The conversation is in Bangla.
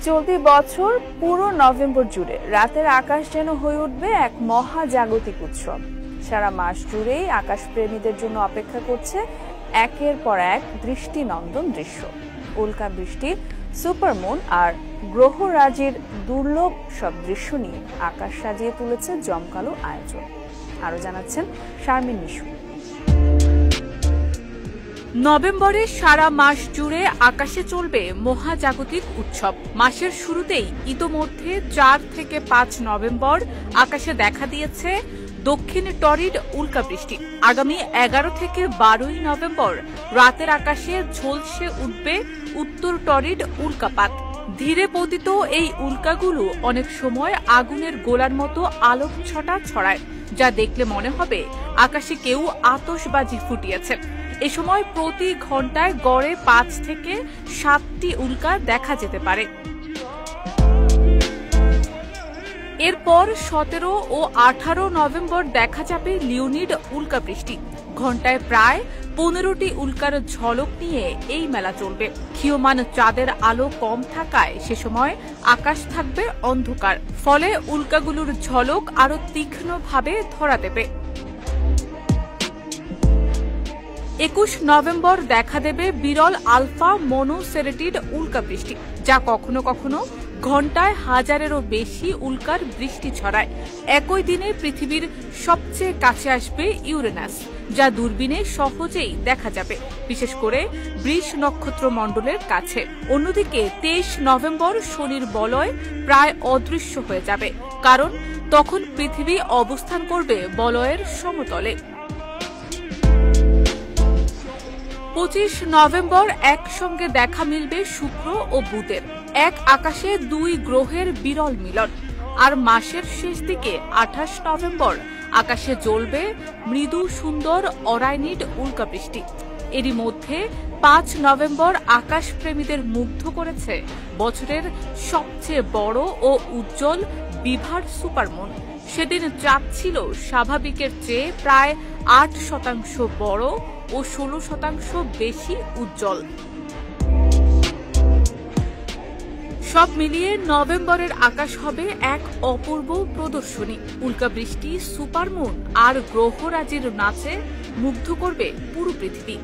চলতি বছর পুরো নভেম্বর জুড়ে রাতের আকাশ যেন হয়ে উঠবে এক মহাজাগতিক উৎসব। সারা মাস জুড়েই আকাশপ্রেমীদের জন্য অপেক্ষা করছে একের পর এক দৃষ্টিনন্দন দৃশ্য। উল্কা বৃষ্টি, সুপারমুন আর গ্রহরাজির দুর্লভ সব দৃশ্য নিয়ে আকাশ সাজিয়ে তুলেছে জমকালো আয়োজন। আরো জানাচ্ছেন শারমিন নিশু। নভেম্বরে সারা মাস জুড়ে আকাশে চলবে মহাজাগতিক উৎসব। মাসের শুরুতেই ইতোমধ্যে 4 থেকে 5 নভেম্বর আকাশে দেখা দিয়েছে দক্ষিণ টরিড উল্কাবৃষ্টি। আগামী 11 থেকে 12 নভেম্বর রাতের আকাশে ঝলসে উঠবে উত্তর টরিড উল্কাপাত। ধীরে পতিত এই উল্কাগুলো অনেক সময় আগুনের গোলার মতো আলোক ছটা ছড়ায়, যা দেখলে মনে হবে আকাশে কেউ আতশবাজি ফুটিয়েছে। এ সময় প্রতি ঘন্টায় গড়ে 5 থেকে 7টি উল্কা দেখা যেতে পারে। এরপর 17 ও 18 নভেম্বর দেখা যাবে লিওনিড উল্কাবৃষ্টি। ঘন্টায় প্রায় 15টি উল্কার ঝলক নিয়ে এই মেলা চলবে। ক্ষীয়মান চাঁদের আলো কম থাকায় সে সময় আকাশ থাকবে অন্ধকার, ফলে উল্কাগুলোর ঝলক আরো তীক্ষ্ণভাবে ধরা দেবে। 21 নভেম্বর দেখা দেবে বিরল আলফা মনোসেরেটিড উল্কাবৃষ্টি, যা কখনো কখনো ঘন্টায় 1000-এরও বেশি উল্কার বৃষ্টি ছড়ায়। একই দিনে পৃথিবীর সবচেয়ে কাছে আসবে ইউরেনাস, যা দূরবীনে সহজেই দেখা যাবে, বিশেষ করে বৃষ নক্ষত্র মণ্ডলের কাছে। অন্যদিকে 23 নভেম্বর শনির বলয় প্রায় অদৃশ্য হয়ে যাবে, কারণ তখন পৃথিবী অবস্থান করবে বলয়ের সমতলে। 25 নভেম্বর একসঙ্গে দেখা মিলবে শুক্র ও বুধের, এক আকাশে 2 গ্রহের বিরল মিলন। আর মাসের শেষ দিকে 28 নভেম্বর আকাশে জ্বলবে মৃদু সুন্দর অরাইনিড উল্কাবৃষ্টি। এরই মধ্যে 5 নভেম্বর আকাশ প্রেমীদের মুগ্ধ করেছে বছরের সবচেয়ে বড় ও উজ্জ্বল বিভার সুপারমুন। সেদিন চাঁদ ছিল স্বাভাবিকের চেয়ে প্রায় 8% বড় ও 16% বেশি উজ্জ্বল। সব মিলিয়ে নভেম্বরের আকাশ হবে এক অপূর্ব প্রদর্শনী। উল্কাবৃষ্টি, সুপারমুন আর গ্রহরাজির নাচে মুগ্ধ করবে পুরো পৃথিবী।